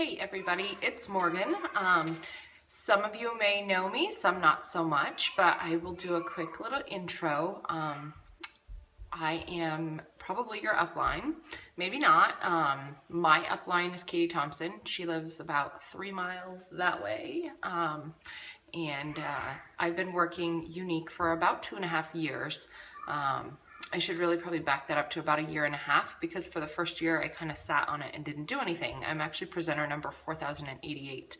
Hey everybody, it's Morgan. Some of you may know me, some not so much, but I will do a quick little intro. I am probably your upline, maybe not. My upline is Katie Thompson. She lives about 3 miles that way. I've been working Younique for about 2.5 years. I should really probably back that up to about 1.5 years because for the first year I kind of sat on it and didn't do anything. I'm actually presenter number 4088.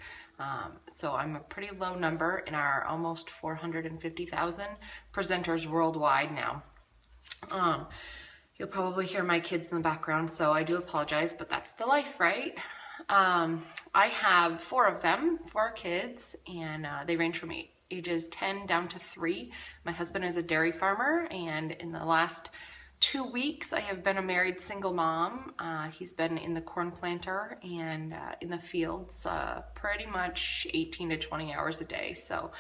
So I'm a pretty low number in our almost 450,000 presenters worldwide now. You'll probably hear my kids in the background, so I do apologize, but that's the life, right? I have 4 of them, 4 kids, and they range from ages 10 down to 3. My husband is a dairy farmer, and in the last 2 weeks I have been a married single mom. He's been in the corn planter and in the fields pretty much 18 to 20 hours a day. So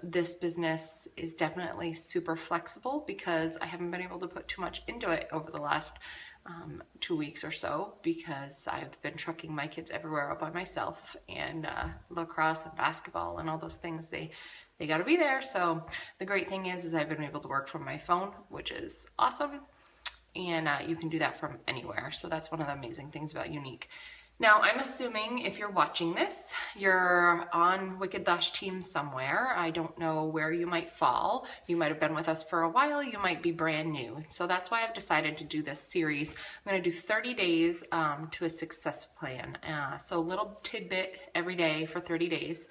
this business is definitely super flexible because I haven't been able to put too much into it over the last 2 weeks or so because I've been trucking my kids everywhere all by myself, and lacrosse and basketball and all those things, they got to be there. So the great thing is I've been able to work from my phone, which is awesome, and you can do that from anywhere. So that's one of the amazing things about Younique. Now, I'm assuming if you're watching this, you're on Wicked Lash Team somewhere. I don't know where you might fall. You might have been with us for a while. You might be brand new. So that's why I've decided to do this series. I'm going to do 30 days to a success plan. So a little tidbit every day for 30 days.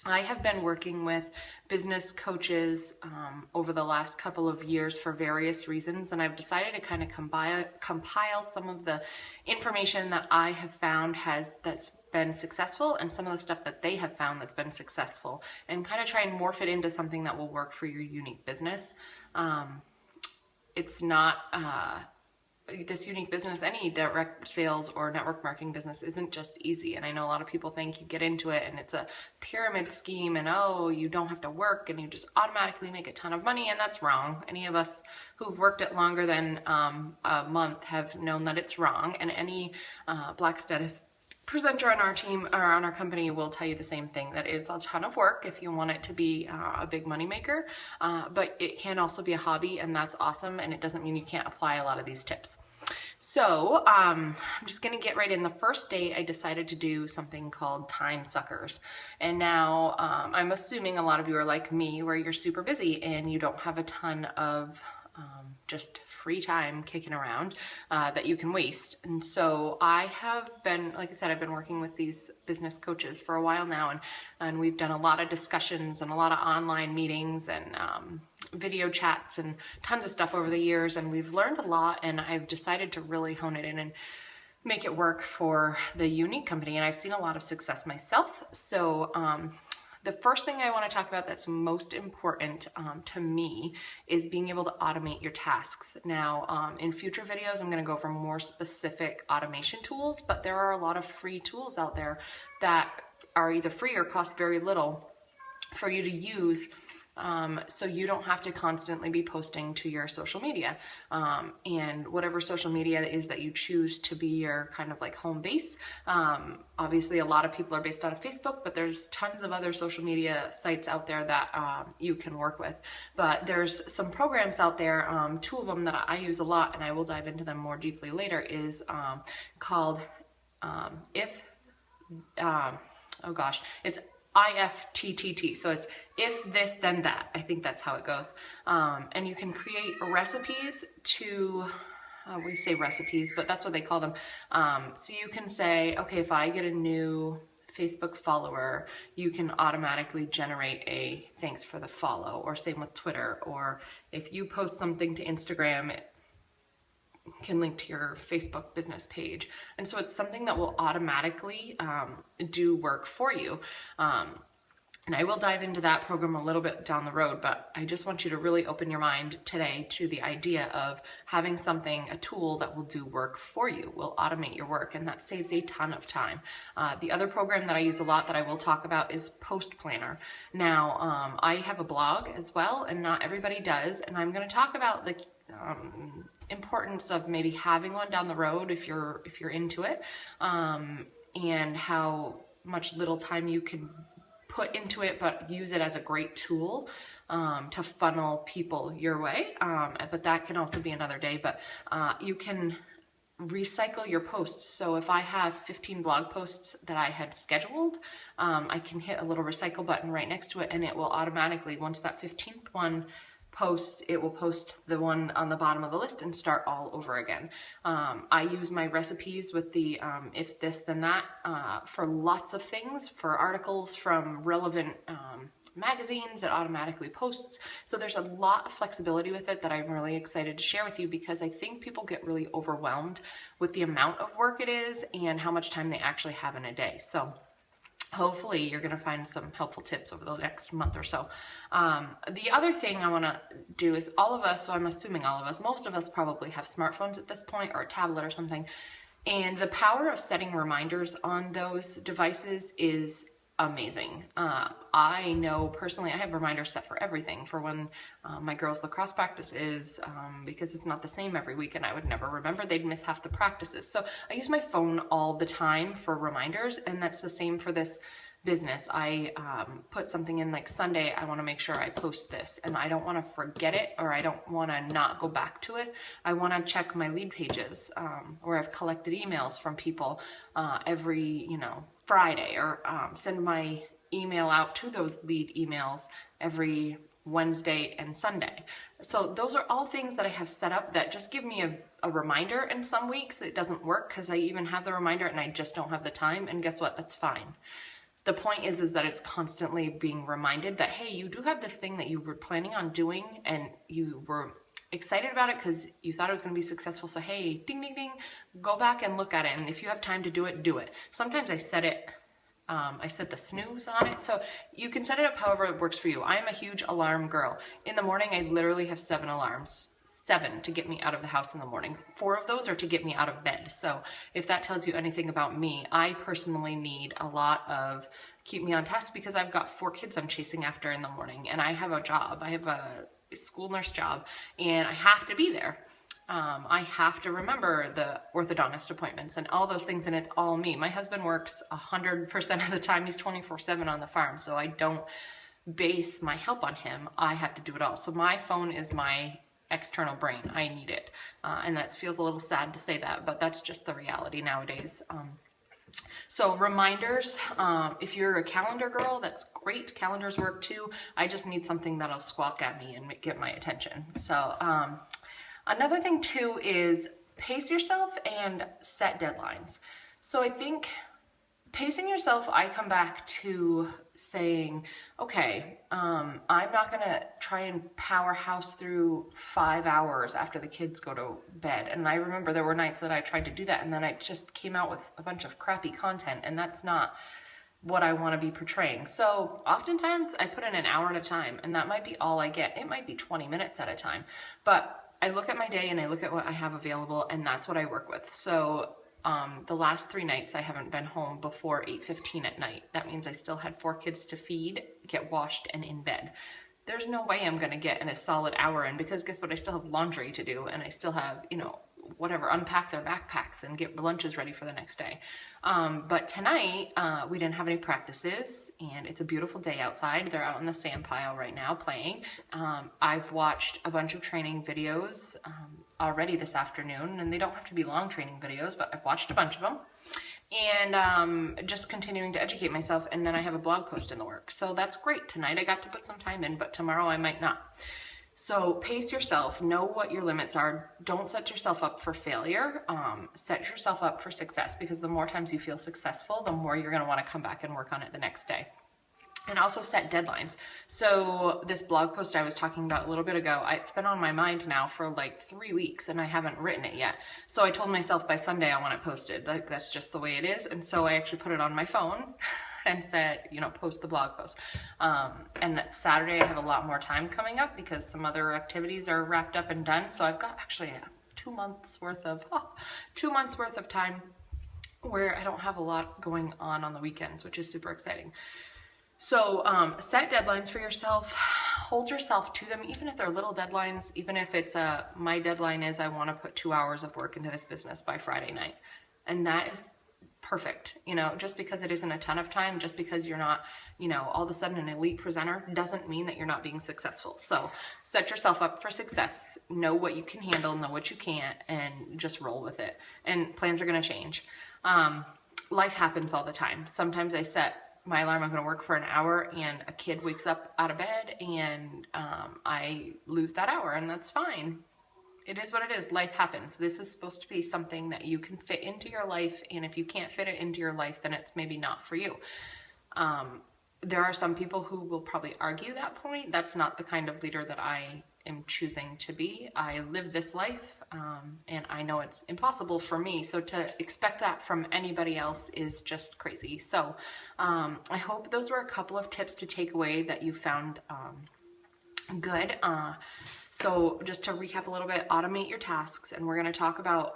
I have been working with business coaches over the last couple of years for various reasons, and I've decided to kind of compile some of the information that I have found that's been successful and some of the stuff that they have found that's been successful, and kind of try and morph it into something that will work for your unique business. It's not this unique business, any direct sales or network marketing business isn't just easy. And I know a lot of people think you get into it and it's a pyramid scheme and oh, you don't have to work and you just automatically make a ton of money, and that's wrong. Any of us who've worked it longer than a month have known that it's wrong, and any Black status presenter on our team or on our company will tell you the same thing, that it's a ton of work if you want it to be a big money maker, but it can also be a hobby, and that's awesome, and it doesn't mean you can't apply a lot of these tips. So I'm just going to get right in. The first day I decided to do something called time suckers, and now I'm assuming a lot of you are like me where you're super busy and you don't have a ton of just free time kicking around that you can waste. And so I have been, like I said, I've been working with these business coaches for a while now, and we've done a lot of discussions and a lot of online meetings and video chats and tons of stuff over the years, and we've learned a lot, and I've decided to really hone it in and make it work for the Younique company, and I've seen a lot of success myself. So the first thing I want to talk about that's most important to me is being able to automate your tasks. Now, in future videos, I'm going to go over more specific automation tools, but there are a lot of free tools out there that are either free or cost very little for you to use, so you don't have to constantly be posting to your social media, and whatever social media is that you choose to be your kind of like home base. Obviously a lot of people are based out of Facebook, but there's tons of other social media sites out there that you can work with. But there's some programs out there, 2 of them that I use a lot, and I will dive into them more deeply later, is called it's IFTTT. So it's if this then that. I think that's how it goes. And you can create recipes to, we say recipes, but that's what they call them. So you can say, okay, if I get a new Facebook follower, you can automatically generate a thanks for the follow, or same with Twitter, or if you post something to Instagram, it can link to your Facebook business page. And so it's something that will automatically do work for you. And I will dive into that program a little bit down the road, but I just want you to really open your mind today to the idea of having something, a tool that will do work for you, will automate your work, and that saves a ton of time. The other program that I use a lot that I will talk about is Post Planner. Now, I have a blog as well, and not everybody does, and I'm going to talk about the importance of maybe having one down the road if you're into it. and how much little time you can put into it, but use it as a great tool to funnel people your way. But that can also be another day. But you can recycle your posts. So if I have 15 blog posts that I had scheduled, I can hit a little recycle button right next to it, and it will automatically, once that 15th one posts, it will post the one on the bottom of the list and start all over again. I use my recipes with the if this then that for lots of things, for articles from relevant magazines, it automatically posts. So there's a lot of flexibility with it that I'm really excited to share with you, because I think people get really overwhelmed with the amount of work it is and how much time they actually have in a day. So hopefully you're going to find some helpful tips over the next month or so. The other thing I want to do is, all of us, so I'm assuming all of us, most of us probably have smartphones at this point, or a tablet or something. And the power of setting reminders on those devices is amazing. I know personally, I have reminders set for everything, for when my girls' lacrosse practice is, because it's not the same every week and I would never remember. They'd miss half the practices. So I use my phone all the time for reminders, and that's the same for this business. I put something in like Sunday, I want to make sure I post this, and I don't want to forget it, or I don't want to not go back to it. I want to check my lead pages, where I've collected emails from people every, Friday, or send my email out to those lead emails every Wednesday and Sunday. So those are all things that I have set up that just give me a reminder. And some weeks it doesn't work because I even have the reminder and I just don't have the time. And guess what? That's fine. The point is that it's constantly being reminded that, hey, you do have this thing that you were planning on doing and you were excited about it because you thought it was going to be successful. So hey, ding, ding, ding, go back and look at it. And if you have time to do it, do it. Sometimes I set it, I set the snooze on it. So you can set it up however it works for you. I am a huge alarm girl. In the morning, I literally have 7 alarms. 7 to get me out of the house in the morning. 4 of those are to get me out of bed. So if that tells you anything about me, I personally need a lot of keep me on task, because I've got 4 kids I'm chasing after in the morning, and I have a job. I have a school nurse job, and I have to be there. I have to remember the orthodontist appointments and all those things, and it's all me. My husband works 100% of the time. He's 24/7 on the farm, so I don't base my help on him. I have to do it all. So my phone is my external brain. I need it. And that feels a little sad to say that, but that's just the reality nowadays. So reminders, if you're a calendar girl, that's great. Calendars work too. I just need something that'll squawk at me and get my attention. So another thing too is pace yourself and set deadlines. So I think pacing yourself, I come back to saying, okay, I'm not gonna try and powerhouse through 5 hours after the kids go to bed. And I remember there were nights that I tried to do that, and then I just came out with a bunch of crappy content, and that's not what I want to be portraying. So oftentimes I put in an hour at a time, and that might be all I get. It might be 20 minutes at a time, but I look at my day and I look at what I have available, and that's what I work with. So the last 3 nights I haven't been home before 8:15 at night. That means I still had 4 kids to feed, get washed, and in bed. There's no way I'm gonna get in a solid hour in, because guess what? I still have laundry to do, and I still have, whatever, unpack their backpacks and get lunches ready for the next day. But tonight, we didn't have any practices, and it's a beautiful day outside. They're out in the sand pile right now playing. I've watched a bunch of training videos already this afternoon, and they don't have to be long training videos, but I've watched a bunch of them. And just continuing to educate myself, and then I have a blog post in the works. So that's great. Tonight I got to put some time in, but tomorrow I might not. So pace yourself, know what your limits are. Don't set yourself up for failure. Set yourself up for success, because the more times you feel successful, the more you're gonna wanna come back and work on it the next day. And also set deadlines. So this blog post I was talking about a little bit ago, it's been on my mind now for like 3 weeks, and I haven't written it yet. So I told myself by Sunday I want it posted. Like, that's just the way it is. And so I actually put it on my phone and said, post the blog post. And Saturday I have a lot more time coming up because some other activities are wrapped up and done. So I've got actually 2 months worth of 2 months worth of time where I don't have a lot going on the weekends, which is super exciting. So set deadlines for yourself, hold yourself to them, even if they're little deadlines, even if it's my deadline is I want to put 2 hours of work into this business by Friday night. And perfect. You know, just because it isn't a ton of time, just because you're not, you know, all of a sudden an elite presenter, doesn't mean that you're not being successful. So set yourself up for success, know what you can handle, know what you can't, and just roll with it. And plans are going to change. Life happens all the time. Sometimes I set my alarm, I'm going to work for an hour, and a kid wakes up out of bed, and I lose that hour, and that's fine. It is what it is. Life happens. This is supposed to be something that you can fit into your life, and if you can't fit it into your life, then it's maybe not for you. There are some people who will probably argue that point. That's not the kind of leader that I am choosing to be. I live this life, and I know it's impossible for me. So to expect that from anybody else is just crazy. So I hope those were a couple of tips to take away that you found good. So just to recap a little bit, automate your tasks, and we're going to talk about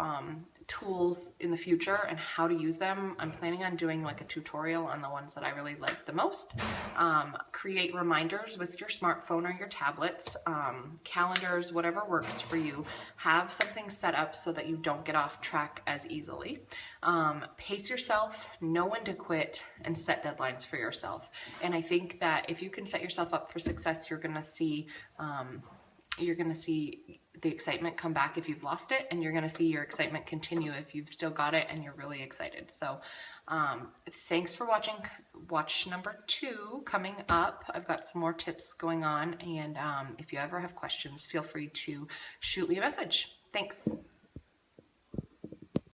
tools in the future and how to use them. I'm planning on doing like a tutorial on the ones that I really like the most. Create reminders with your smartphone or your tablets, calendars, whatever works for you. Have something set up so that you don't get off track as easily. Pace yourself, know when to quit, and set deadlines for yourself. And I think that if you can set yourself up for success, you're going to see the excitement come back if you've lost it, and you're going to see your excitement continue if you've still got it and you're really excited. So thanks for watching. Watch number 2 coming up. I've got some more tips going on, and if you ever have questions, feel free to shoot me a message. Thanks.